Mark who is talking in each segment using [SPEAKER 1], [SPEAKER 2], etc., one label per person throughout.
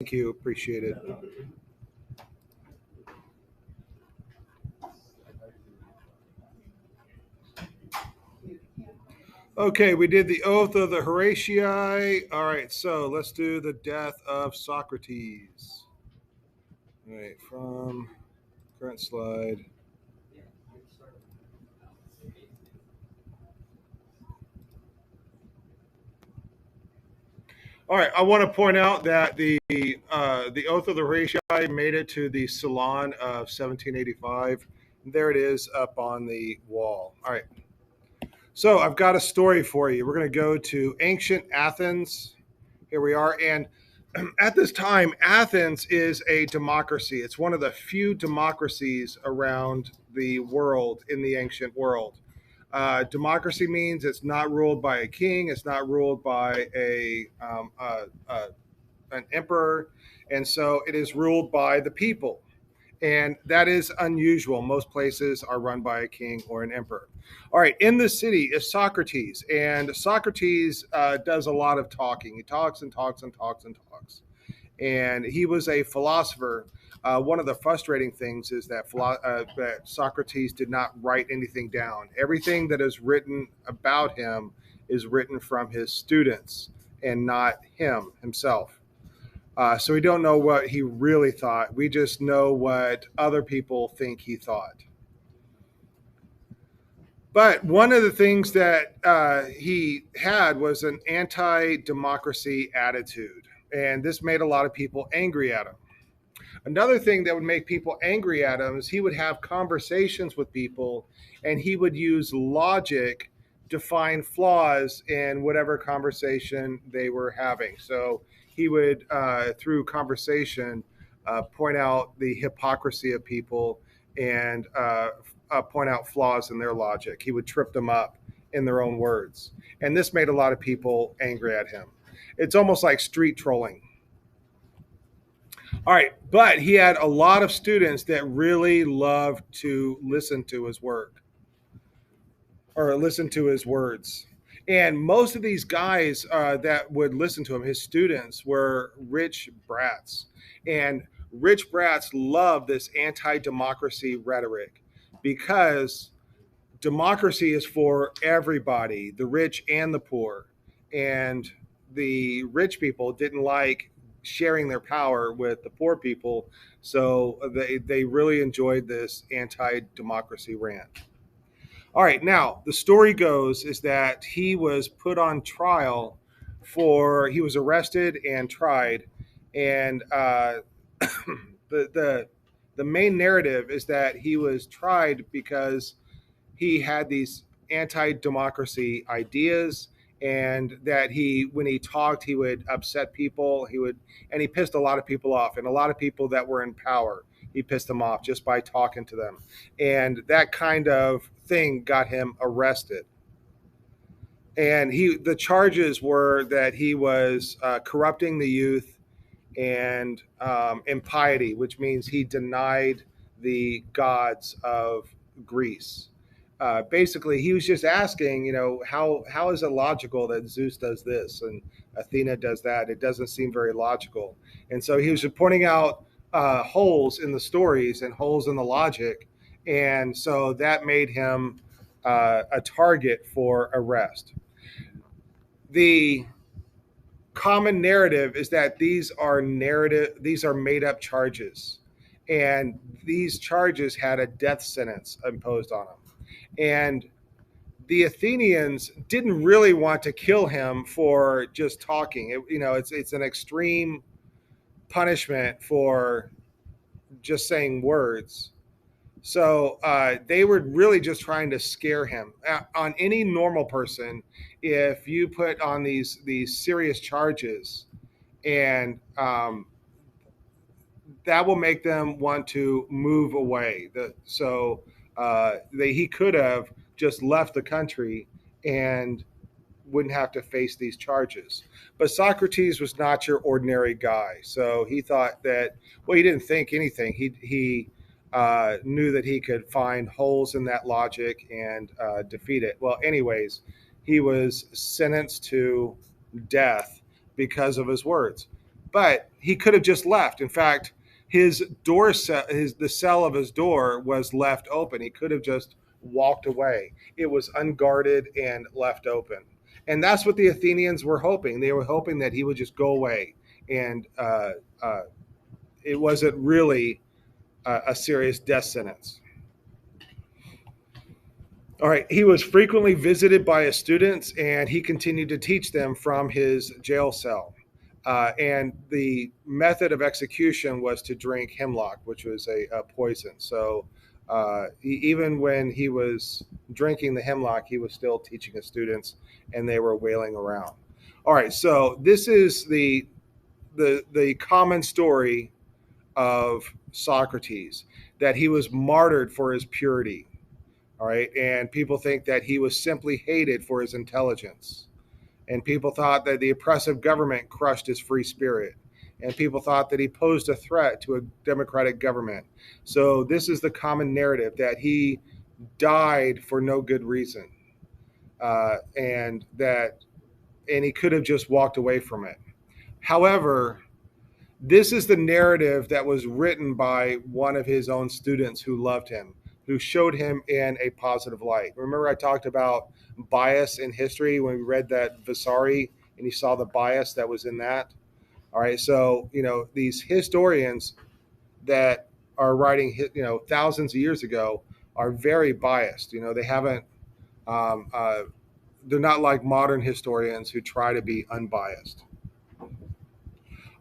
[SPEAKER 1] Thank you. Appreciate it. Okay, we did the oath of the Horatii. All right, so let's do the death of Socrates. All right, from current slide. All right, I want to point out that the oath of the Horatii made it to the Salon of 1785. There it is up on the wall. All right, so I've got a story for you. We're going to go to ancient Athens. Here we are, and at this time, Athens is a democracy. It's one of the few democracies around the world in the ancient world. Democracy means it's not ruled by a king. It's not ruled by an emperor, and so it is ruled by the people. And that is unusual. Most places are run by a king or an emperor. All right, in the city is Socrates, and Socrates does a lot of talking. He talks and talks and talks and talks. And he was a philosopher. One of the frustrating things is that Socrates did not write anything down. Everything that is written about him is written from his students and not him himself. So we don't know what he really thought. We just know what other people think he thought. But one of the things that he had was an anti democracy attitude. And this made a lot of people angry at him. Another thing that would make people angry at him is he would have conversations with people and he would use logic to find flaws in whatever conversation they were having. So he would, through conversation, point out the hypocrisy of people and point out flaws in their logic. He would trip them up in their own words. And this made a lot of people angry at him. It's almost like street trolling. All right, but he had a lot of students that really loved to listen to his work or listen to his words. And most of these guys that would listen to him, his students, were rich brats. And rich brats love this anti democracy rhetoric because democracy is for everybody, the rich and the poor. And the rich people didn't like sharing their power with the poor people. So they really enjoyed this anti democracy rant. All right, now the story goes is that he was put on trial he was arrested and tried. And the, the, the main narrative is that he was tried because he had these anti-democracy ideas and that when he talked he would upset people, he pissed a lot of people off, and a lot of people that were in power he pissed them off just by talking to them, and that kind of thing got him arrested. And the charges were that he was corrupting the youth and impiety, which means he denied the gods of Greece. Basically, he was just asking, how is it logical that Zeus does this and Athena does that? It doesn't seem very logical. And so he was just pointing out holes in the stories and holes in the logic. And so that made him a target for arrest. The common narrative is that these are made up charges, and these charges had a death sentence imposed on them. And the Athenians didn't really want to kill him for just talking. It's an extreme punishment for just saying words. So they were really just trying to scare him. On any normal person, if you put on these serious charges, and that will make them want to move away. He could have just left the country and wouldn't have to face these charges. But Socrates was not your ordinary guy. So he thought that, well, he didn't think anything. He knew that he could find holes in that logic and defeat it. Well, anyways, he was sentenced to death because of his words. But he could have just left. In fact, his door cell, his the cell of his door was left open. He could have just walked away. It was unguarded and left open. And that's what the Athenians were hoping. They were hoping that he would just go away, and uh, it wasn't really a serious death sentence. All right. He was frequently visited by his students, and he continued to teach them from his jail cell. And the method of execution was to drink hemlock, which was a poison. So even when he was drinking the hemlock, he was still teaching his students, and they were wailing around. All right. So this is the common story of Socrates, that he was martyred for his purity. All right. And people think that he was simply hated for his intelligence. And people thought that the oppressive government crushed his free spirit. And people thought that he posed a threat to a democratic government. So this is the common narrative, that he died for no good reason, and he could have just walked away from it. However, this is the narrative that was written by one of his own students who loved him, who showed him in a positive light. Remember, I talked about bias in history when we read that Vasari, and you saw the bias that was in that. All right, so these historians that are writing, thousands of years ago, are very biased. They haven't. Um, uh, they're not like modern historians who try to be unbiased.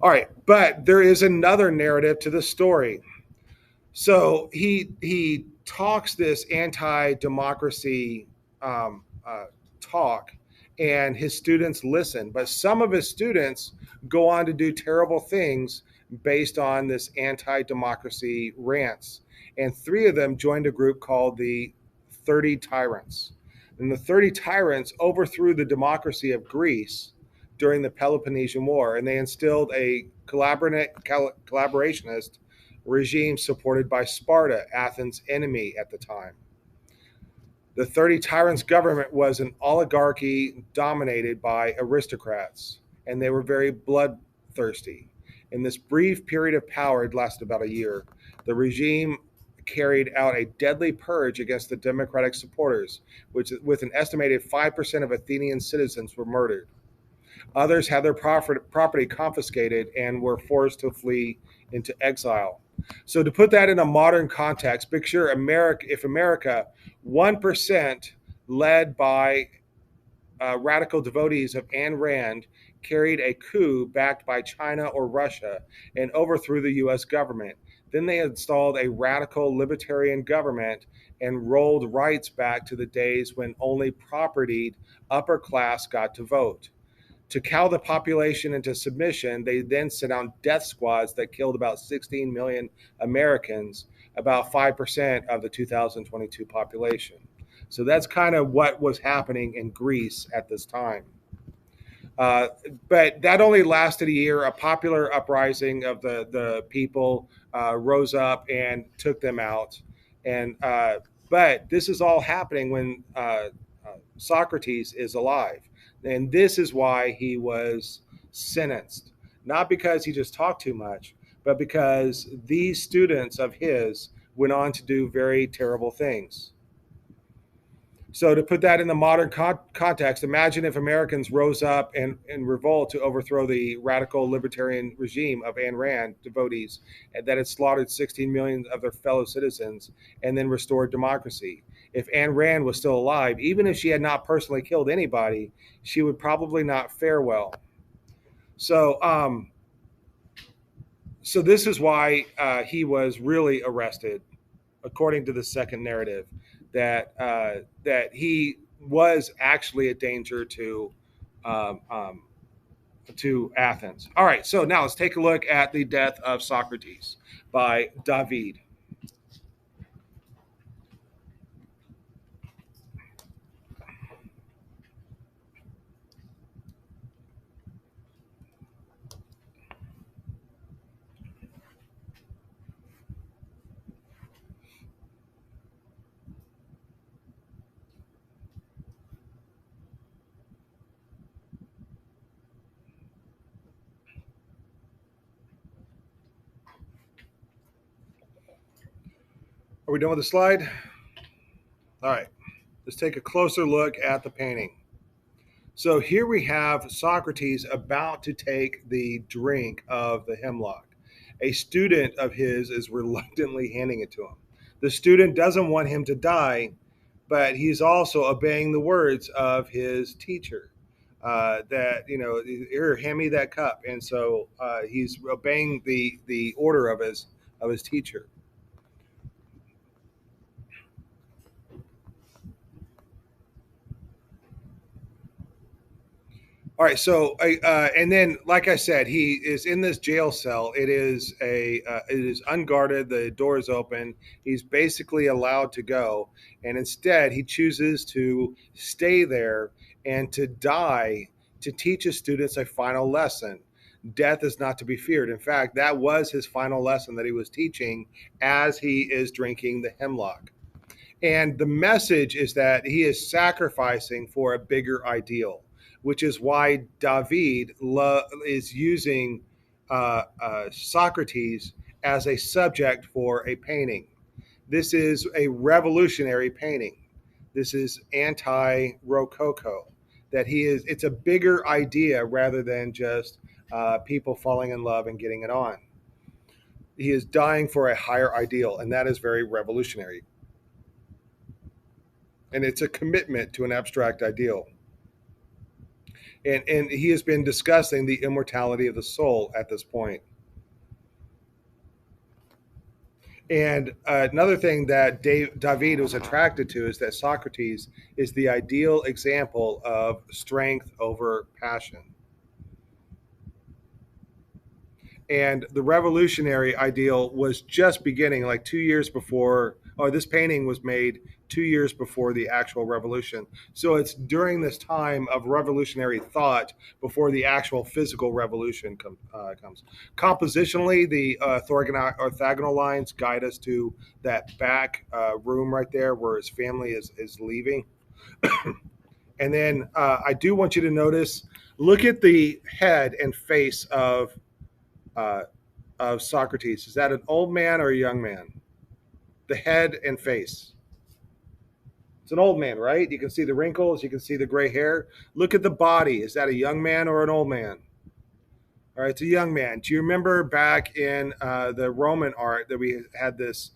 [SPEAKER 1] All right, but there is another narrative to the story. So he talks this anti-democracy talk, and his students listen. But some of his students go on to do terrible things based on this anti-democracy rants. And three of them joined a group called the 30 Tyrants. And the 30 Tyrants overthrew the democracy of Greece during the Peloponnesian War, and they instilled a collaborationist regime supported by Sparta, Athens' enemy at the time. The 30 Tyrants' government was an oligarchy dominated by aristocrats, and they were very bloodthirsty. In this brief period of power, it lasted about a year, the regime carried out a deadly purge against the democratic supporters, which, with an estimated 5% of Athenian citizens, were murdered. Others had their property confiscated and were forced to flee into exile. So, to put that in a modern context, picture America, if America, 1%, led by radical devotees of Ayn Rand, carried a coup backed by China or Russia and overthrew the US government. Then they installed a radical libertarian government and rolled rights back to the days when only propertied upper class got to vote. To cow the population into submission, they then sent out death squads that killed about 16 million Americans, about 5% of the 2022 population. So that's kind of what was happening in Greece at this time. Uh, but that only lasted a year. A popular uprising of the people rose up and took them out. And but this is all happening when Socrates is alive, and this is why he was sentenced. Not because he just talked too much, but because these students of his went on to do very terrible things. So, to put that in the modern context, imagine if Americans rose up and revolt to overthrow the radical libertarian regime of Ayn Rand devotees that had slaughtered 16 million of their fellow citizens and then restored democracy. If Ayn Rand was still alive, even if she had not personally killed anybody, she would probably not fare well. So, so this is why he was really arrested, according to the second narrative, that he was actually a danger um, um, to Athens. All right, so now let's take a look at the death of Socrates by David. Are we done with the slide? All right, let's take a closer look at the painting. So here we have Socrates about to take the drink of the hemlock. A student of his is reluctantly handing it to him. The student doesn't want him to die, but he's also obeying the words of his teacher. That here, hand me that cup, and so he's obeying the order of his teacher. All right, so and then, like I said, he is in this jail cell. It is unguarded. The door is open. He's basically allowed to go, and instead, he chooses to stay there and to die to teach his students a final lesson. Death is not to be feared. In fact, that was his final lesson that he was teaching as he is drinking the hemlock. And the message is that he is sacrificing for a bigger ideal, which is why David is using Socrates as a subject for a painting. This is a revolutionary painting. This is anti-Rococo. That he is, it's a bigger idea rather than just people falling in love and getting it on. He is dying for a higher ideal, and that is very revolutionary. And it's a commitment to an abstract ideal. And he has been discussing the immortality of the soul at this point. And another thing that David was attracted to is that Socrates is the ideal example of strength over passion. And the revolutionary ideal was just beginning, like 2 years before, or this painting was made 2 years before the actual revolution. So it's during this time of revolutionary thought before the actual physical revolution comes. Compositionally, the orthogonal lines guide us to that back room right there where his family is leaving. And then I do want you to notice, look at the head and face uh, of Socrates. Is that an old man or a young man? The head and face. It's an old man, right? You can see the wrinkles, you can see the gray hair. Look at the body. Is that a young man or an old man? All right, it's a young man. Do you remember back in the Roman art that we had this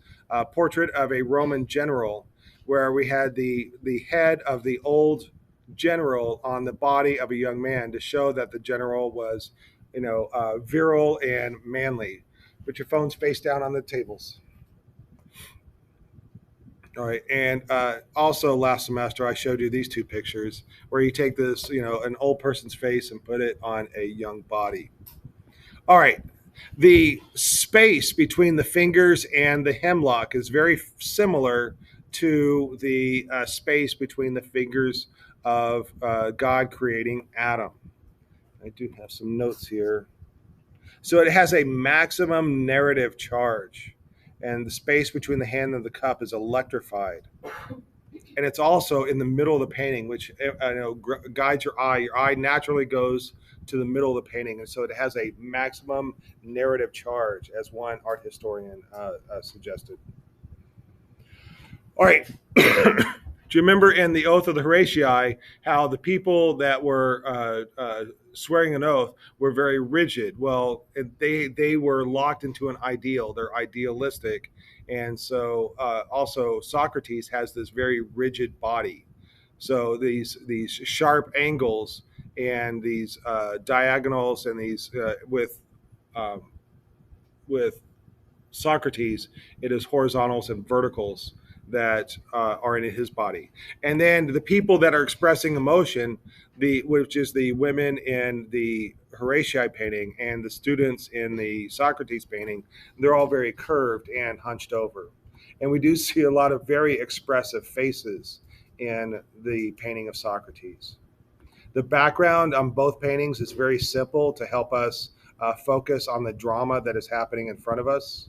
[SPEAKER 1] portrait of a Roman general where we had the head of the old general on the body of a young man to show that the general was, virile and manly. Put your phones face down on the tables. All right, and also last semester I showed you these two pictures where you take this, an old person's face and put it on a young body. All right, the space between the fingers and the hemlock is very similar to the space between the fingers of God creating Adam. I do have some notes here. So it has a maximum narrative charge, and the space between the hand and the cup is electrified. And it's also in the middle of the painting, which guides your eye. Your eye naturally goes to the middle of the painting, and so it has a maximum narrative charge, as one art historian suggested. All right. Do you remember in the Oath of the Horatii how the people that were swearing an oath were very rigid? Well, they were locked into an ideal. They're idealistic, and so also Socrates has this very rigid body. So these sharp angles and these diagonals and these um, with Socrates, it is horizontals and verticals that are in his body. And then the people that are expressing emotion, which is the women in the Horatii painting and the students in the Socrates painting, they're all very curved and hunched over. And we do see a lot of very expressive faces in the painting of Socrates. The background on both paintings is very simple to help us focus on the drama that is happening in front of us.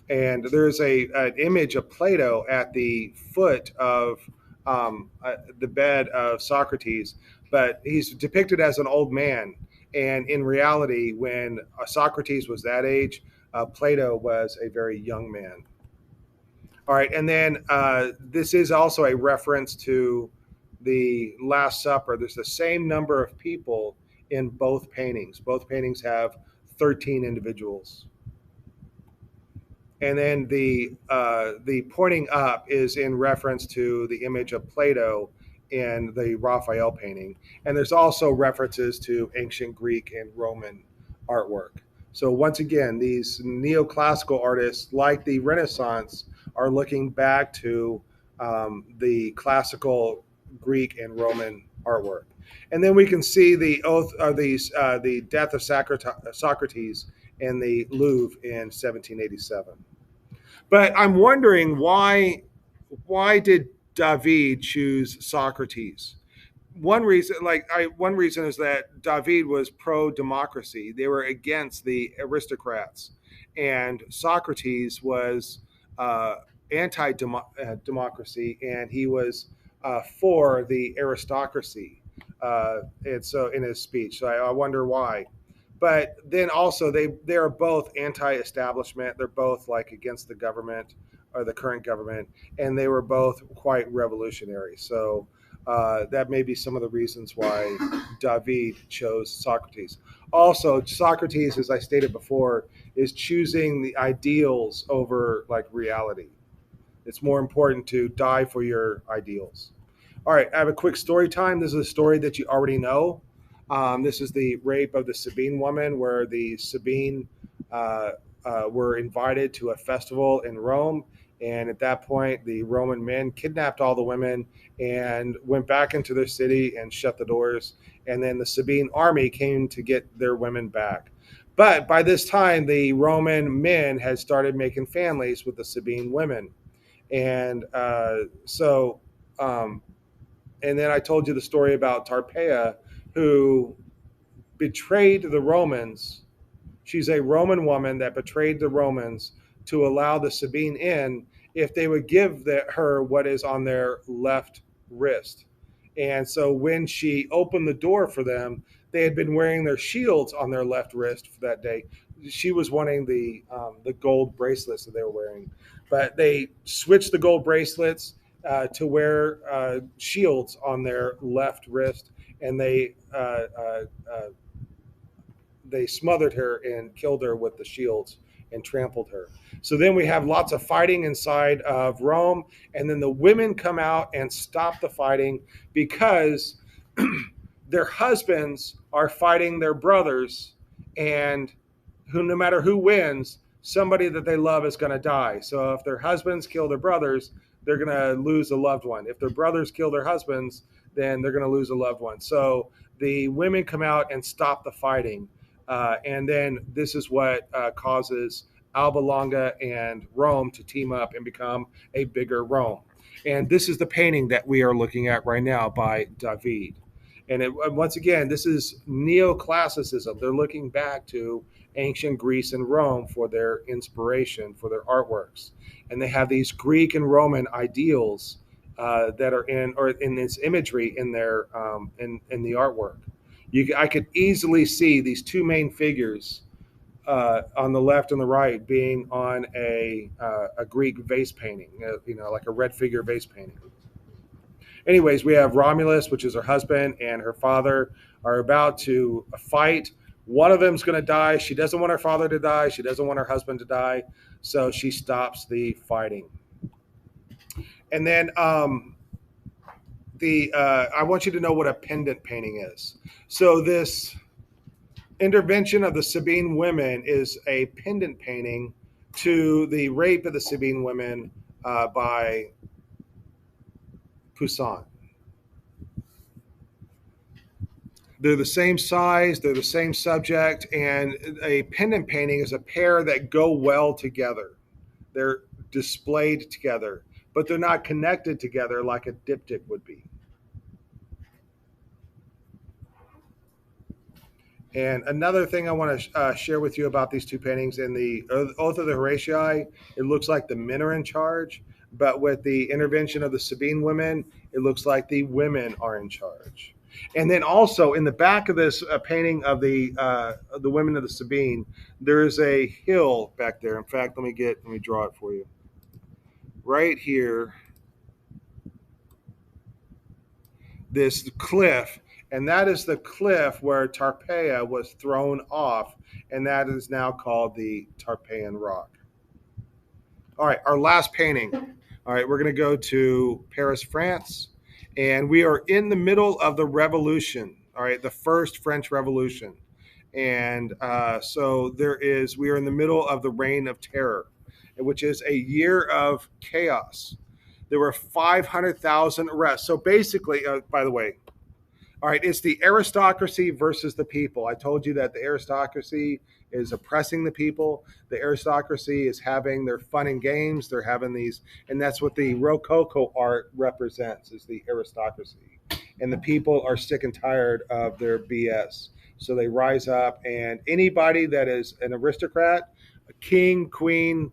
[SPEAKER 1] And there's an image of Plato at the foot of the bed of Socrates, but he's depicted as an old man. And in reality, when Socrates was that age, Plato was a very young man. All right, and then this is also a reference to the Last Supper. There's the same number of people in both paintings. Both paintings have 13 individuals. And then the pointing up is in reference to the image of Plato in the Raphael painting, and there's also references to ancient Greek and Roman artwork. So once again, these neoclassical artists, like the Renaissance, are looking back to the classical Greek and Roman artwork. And then we can see the oath of the death of Socrates in the Louvre in 1787. But I'm wondering why did David choose Socrates? One reason is that David was pro democracy. They were against the aristocrats, and Socrates was anti democracy, and he was for the aristocracy. And so in his speech, so I wonder why. But then also they are both anti-establishment. They're both like against the government or the current government, and they were both quite revolutionary. So that may be some of the reasons why David chose Socrates. Also, Socrates, as I stated before, is choosing the ideals over like reality. It's more important to die for your ideals. All right, I have a quick story time. This is a story that you already know. This is the rape of the Sabine woman, where the Sabine were invited to a festival in Rome. And at that point, the Roman men kidnapped all the women and went back into their city and shut the doors. And then the Sabine army came to get their women back. But by this time, the Roman men had started making families with the Sabine women. And um, and then I told you the story about Tarpeia, who betrayed the Romans. She's a Roman woman that betrayed the Romans to allow the Sabine in if they would give her what is on their left wrist. And so when she opened the door for them, they had been wearing their shields on their left wrist for that day. She was wanting the gold bracelets that they were wearing, but they switched the gold bracelets to wear shields on their left wrist, and they smothered her and killed her with the shields and trampled her. So then we have lots of fighting inside of Rome, and then the women come out and stop the fighting because their husbands are fighting their brothers, and who, no matter who wins, somebody that they love is going to die. So if their husbands kill their brothers, they're going to lose a loved one. If their brothers kill their husbands, then they're going to lose a loved one. So the women come out and stop the fighting. And then this is what causes Alba Longa and Rome to team up and become a bigger Rome. And this is the painting that we are looking at right now by David. And once again, this is neoclassicism. They're looking back to ancient Greece and Rome for their inspiration, for their artworks. And they have these Greek and Roman ideals that are in this imagery in their in the artwork. I could easily see these two main figures on the left and the right being on a Greek vase painting, like a red figure vase painting. Anyways, we have Romulus, which is her husband, and her father are about to fight. One of them's going to die. She doesn't want her father to die. She doesn't want her husband to die. So she stops the fighting. And then I want you to know what a pendant painting is. So this intervention of the Sabine women is a pendant painting to the rape of the Sabine women by Poussin. They're the same size, they're the same subject, and a pendant painting is a pair that go well together. They're displayed together, but they're not connected together like a diptych would be. And another thing I want to share with you about these two paintings in the Oath of the Horatii, it looks like the men are in charge, but with the intervention of the Sabine women, it looks like the women are in charge. And then also in the back of this painting of the women of the Sabine, there is a hill back there. In fact, let me draw it for you. right here this cliff, and that is the cliff where Tarpeia was thrown off, and that is now called the Tarpeian Rock. All right, our last painting. All right, we're going to go to Paris, France, and we are in the middle of the Revolution. All right, the first French Revolution, and so we are in the middle of the Reign of Terror, which is a year of chaos. There were 500,000 arrests. So basically, by the way, all right, it's the aristocracy versus the people. I told you that the aristocracy is oppressing the people. The aristocracy is having their fun and games. They're having these, and that's what the Rococo art represents: is the aristocracy. And the people are sick and tired of their BS, so they rise up. And anybody that is an aristocrat, a king, queen,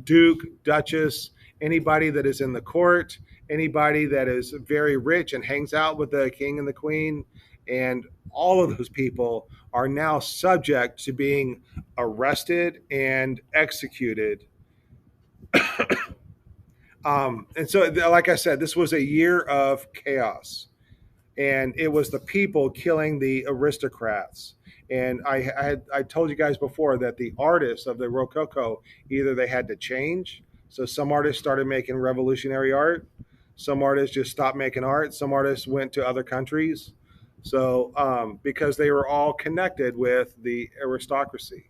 [SPEAKER 1] duke, duchess, anybody that is in the court, anybody that is very rich and hangs out with the king and the queen, and all of those people are now subject to being arrested and executed. And so, like I said, this was a year of chaos, and it was the people killing the aristocrats. And I told you guys before that the artists of the Rococo, either they had to change. So some artists started making revolutionary art. Some artists just stopped making art. Some artists went to other countries. So because they were all connected with the aristocracy.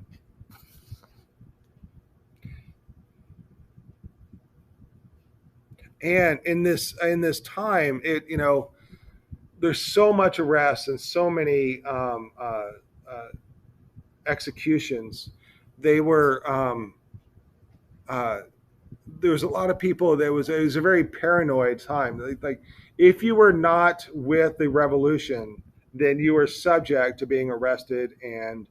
[SPEAKER 1] And in this time, there's so much arrest and so many uh, executions. They were uh, there was a lot of people. It was a very paranoid time. Like if you were not with the revolution, then you were subject to being arrested and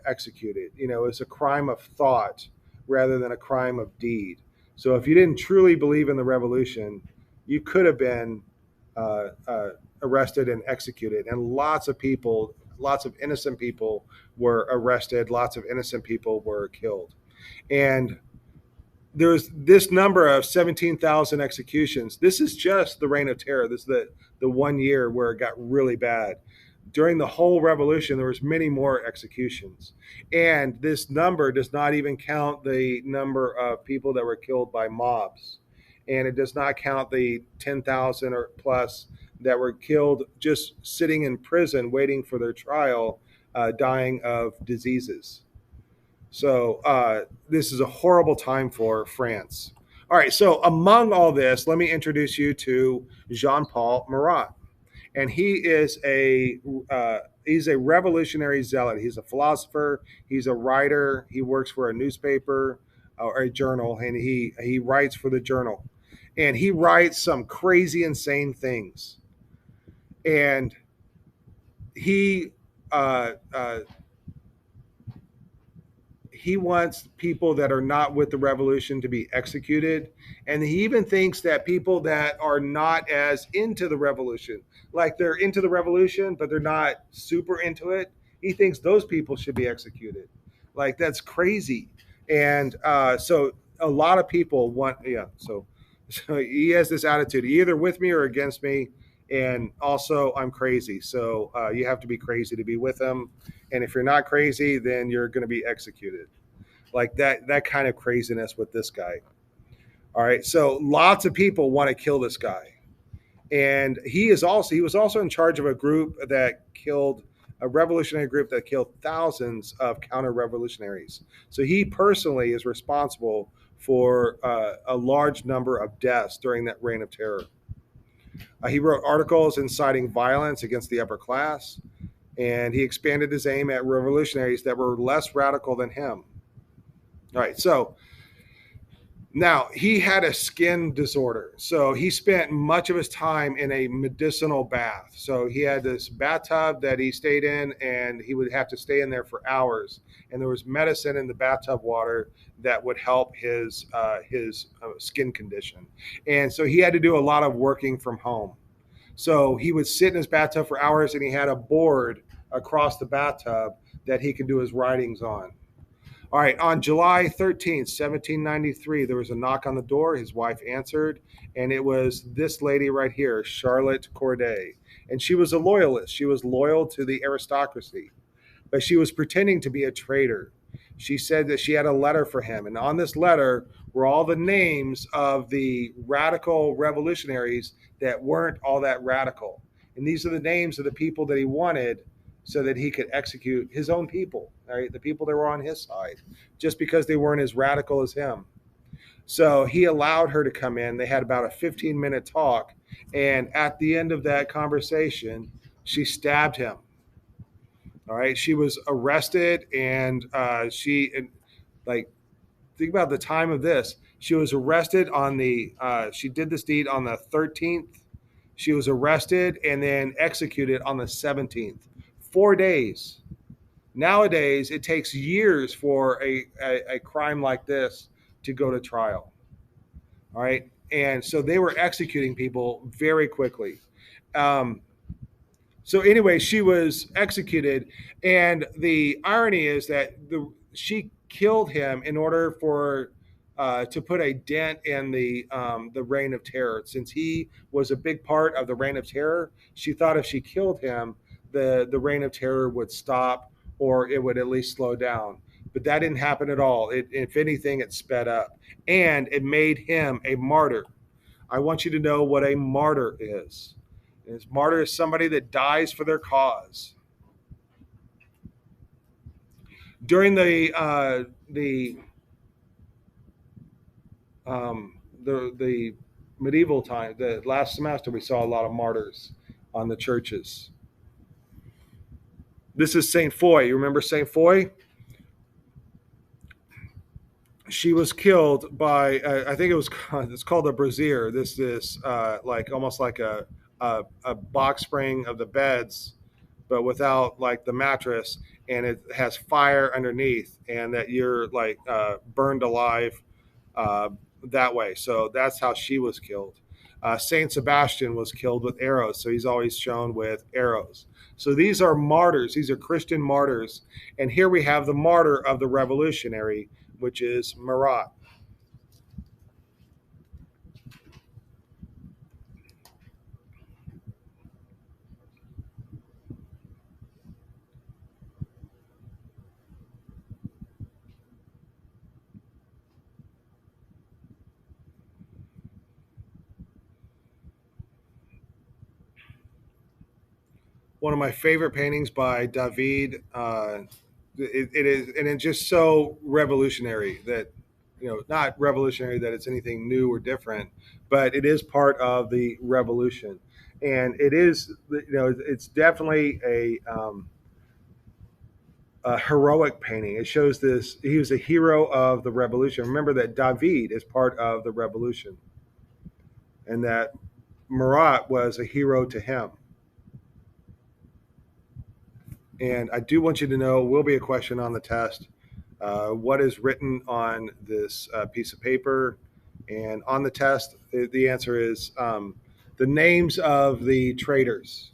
[SPEAKER 1] executed. It's a crime of thought rather than a crime of deed. So if you didn't truly believe in the revolution, you could have been arrested and executed. And lots of innocent people were arrested. Lots of innocent people were killed. And there's this number of 17,000 executions. This is just the Reign of Terror. This is the 1 year where it got really bad. During the whole revolution, there was many more executions. And this number does not even count the number of people that were killed by mobs. And it does not count the 10,000 or plus that were killed just sitting in prison waiting for their trial, dying of diseases. So this is a horrible time for France. All right, so among all this, let me introduce you to Jean-Paul Marat, and he's a revolutionary zealot. He's a philosopher. He's a writer. He works for a newspaper or a journal, and he writes for the journal, and he writes some crazy, insane things, and he. He wants people that are not with the revolution to be executed. And he even thinks that people that are not as into the revolution, like they're into the revolution, but they're not super into it, he thinks those people should be executed. Like, that's crazy. And so a lot of people want, yeah. So he has this attitude, either with me or against me. And also, I'm crazy. So you have to be crazy to be with him. And if you're not crazy, then you're going to be executed. Like that kind of craziness with this guy. All right, so lots of people want to kill this guy, and he was also in charge of a revolutionary group that killed thousands of counter revolutionaries. So he personally is responsible for a large number of deaths during that reign of terror. He wrote articles inciting violence against the upper class, and he expanded his aim at revolutionaries that were less radical than him. All right, so now he had a skin disorder. So he spent much of his time in a medicinal bath. So he had this bathtub that he stayed in, and he would have to stay in there for hours. And there was medicine in the bathtub water that would help his skin condition. And so he had to do a lot of working from home. So he would sit in his bathtub for hours, and he had a board across the bathtub that he could do his writings on. All right, on July 13th, 1793, there was a knock on the door. His wife answered, and it was this lady right here, Charlotte Corday. And she was a loyalist. She was loyal to the aristocracy, but she was pretending to be a traitor. She said that she had a letter for him, and on this letter were all the names of the radical revolutionaries that weren't all that radical. And these are the names of the people that he wanted so that he could execute his own people, right? The people that were on his side, just because they weren't as radical as him. So he allowed her to come in. They had about a 15-minute talk. And at the end of that conversation, she stabbed him. All right. She was arrested and like, think about the time of this. She was arrested she did this deed on the 13th. She was arrested and then executed on the 17th. 4 days. Nowadays, it takes years for a crime like this to go to trial. All right. And so they were executing people very quickly. Um, so anyway, she was executed, and the irony is that she killed him in order for to put a dent in the reign of terror. Since he was a big part of the reign of terror, she thought if she killed him, the reign of terror would stop, or it would at least slow down. But that didn't happen at all. If anything, it sped up, and it made him a martyr. I want you to know what a martyr is. A martyr is somebody that dies for their cause. During the medieval time, the last semester, we saw a lot of martyrs on the churches. This is Saint Foy. You remember Saint Foy? She was killed by I think it's called a brazier. This like almost like a box spring of the beds, but without like the mattress, and it has fire underneath, and that you're like burned alive uh, that way. So that's how she was killed. Saint Sebastian was killed with arrows, so he's always shown with arrows. So these are martyrs. These are Christian martyrs, and here we have the martyr of the revolutionary, which is Marat. One of my favorite paintings by David. It is, and it's just so revolutionary that, not revolutionary that it's anything new or different, but it is part of the revolution, and it is, it's definitely a heroic painting. It shows this he was a hero of the revolution. Remember that David is part of the revolution, and that Marat was a hero to him. And I do want you to know, will be a question on the test. What is written on this piece of paper? And on the test, the answer is the names of the traitors.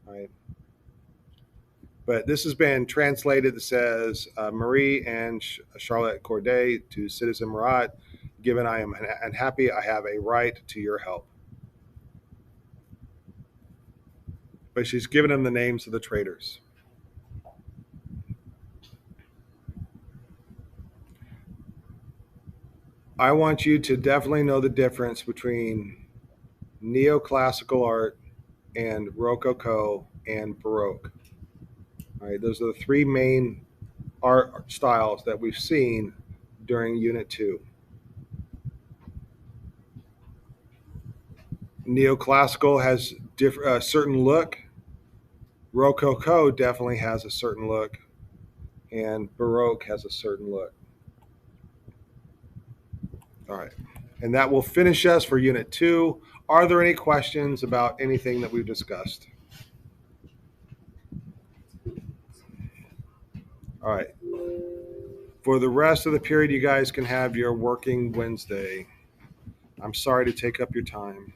[SPEAKER 1] Right? But this has been translated. That says Marie and Charlotte Corday to Citizen Marat. Given I am unhappy, I have a right to your help. But she's given him the names of the traitors. I want you to definitely know the difference between neoclassical art and Rococo and Baroque. All right, those are the three main art styles that we've seen during Unit 2. Neoclassical has a certain look. Rococo definitely has a certain look, and Baroque has a certain look. All right, and that will finish us for Unit 2. Are there any questions about anything that we've discussed? All right. For the rest of the period, you guys can have your working Wednesday. I'm sorry to take up your time.